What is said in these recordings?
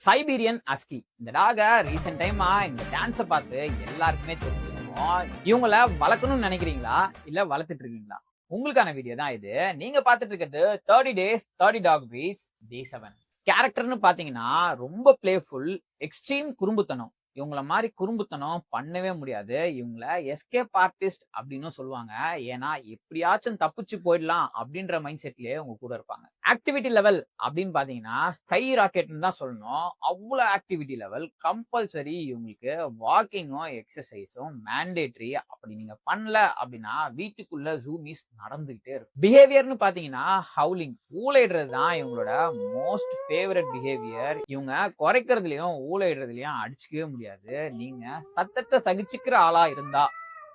Siberian அஸ்கி இந்த டாக recent டைமா இந்த டான்ஸ பார்த்து எல்லாருக்குமே தெரிஞ்சிருக்கும். இவங்கள வளர்க்கணும்னு நினைக்கிறீங்களா இல்ல வளர்த்துட்டு இருக்கீங்களா? உங்களுக்கான வீடியோ தான் இது. நீங்க பார்த்துட்டு இருக்கிறது 30 டேஸ் 30 டாக் பிரீட்ஸ் டே 7. கேரக்டர்னு பாத்தீங்கன்னா ரொம்ப பிளேஃபுல், எக்ஸ்ட்ரீம் குறும்புத்தனம். இவங்கள மாதிரி குறும்புத்தனம் பண்ணவே முடியாது. இவங்கள எஸ்கேப் ஆர்டிஸ்ட் அப்படின்னு சொல்லுவாங்க. ஏன்னா எப்படியாச்சும் தப்பிச்சு போயிடலாம் அப்படின்ற மைண்ட் செட்லயே உங்க கூட இருப்பாங்க. ஆக்டிவிட்டி லெவல் அப்படின்னு பாத்தீங்கன்னா ஸ்கை ராக்கெட்னு தான் சொல்லணும். அவ்வளவு ஆக்டிவிட்டி லெவல் கம்பல்சரி. இவங்களுக்கு வாக்கிங்கும் எக்ஸசைஸும் மேண்டேட்ரி. அப்படி நீங்க பண்ணல அப்படின்னா வீட்டுக்குள்ள ஜூமிஸ் நடந்துகிட்டே இருக்கும். பிஹேவியர்னு பாத்தீங்கன்னா ஹவுலிங், ஊழையிடுறது தான் இவங்களோட மோஸ்ட் ஃபேவரட் பிஹேவியர். இவங்க குறைக்கிறதுலயும் ஊழையிடுறதுலயும் அடிச்சுக்கவே முடியாது. நீங்க சத்தத்தை சகிச்சுக்கிற ஆளா இருந்தா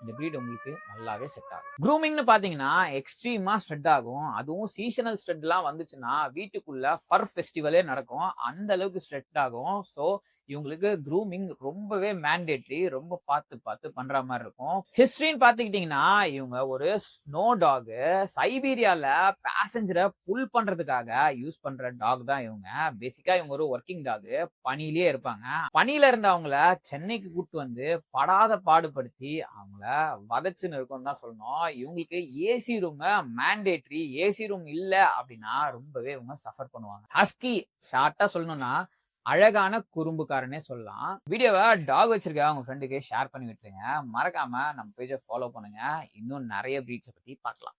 இந்த பிரீட் உங்களுக்கு நல்லாவே செட் ஆகும். க்ரூமிங்னு பாத்தீங்கன்னா எக்ஸ்ட்ரீமா ஸ்ப்ரெட் ஆகும். அதுவும் சீசனல் ஸ்ப்ரெட் எல்லாம் வந்துச்சுன்னா வீட்டுக்குள்ள ஃபர் ஃபெஸ்டிவலே நடக்கும். அந்த அளவுக்கு ஸ்ப்ரெட் ஆகும். ஸோ இவங்களுக்கு க்ரூமிங் ரொம்பவே மேண்டேட்ரி. ரொம்ப பார்த்து பார்த்து பண்ற மாதிரி இருக்கும். ஹிஸ்டரின்னு பாத்துக்கிட்டீங்கன்னா இவங்க ஒரு ஸ்னோ டாக். சைபீரியால பேசஞ்சரை புல் பண்றதுக்காக யூஸ் பண்ற டாக் தான் இவங்க. பேசிக்கா இவங்க ஒரு ஒர்க்கிங் டாக். பனியிலேயே இருப்பாங்க. பனியில இருந்தவங்கள சென்னைக்கு கூட்டு வந்து படாத பாடுபடுத்தி அவங்கள வதச்சுன்னு இருக்கும்னு தான் சொல்லணும். இவங்களுக்கு AC room mandatory. AC room இல்ல அப்படின்னா ரொம்பவே இவங்க சஃபர் பண்ணுவாங்க. ஹஸ்கி ஷார்ட்டா சொல்லணும்னா அழகான குறும்புக்காரனே சொல்லலாம். வீடியோவை டாக் வச்சிருக்க உங்க ஃப்ரெண்டுக்கு ஷேர் பண்ணி விட்டுருங்க. மறக்காம நம்ம பேஜை ஃபாலோ பண்ணுங்க. இன்னும் நிறைய பிரீட்ஸை பத்தி பார்க்கலாம்.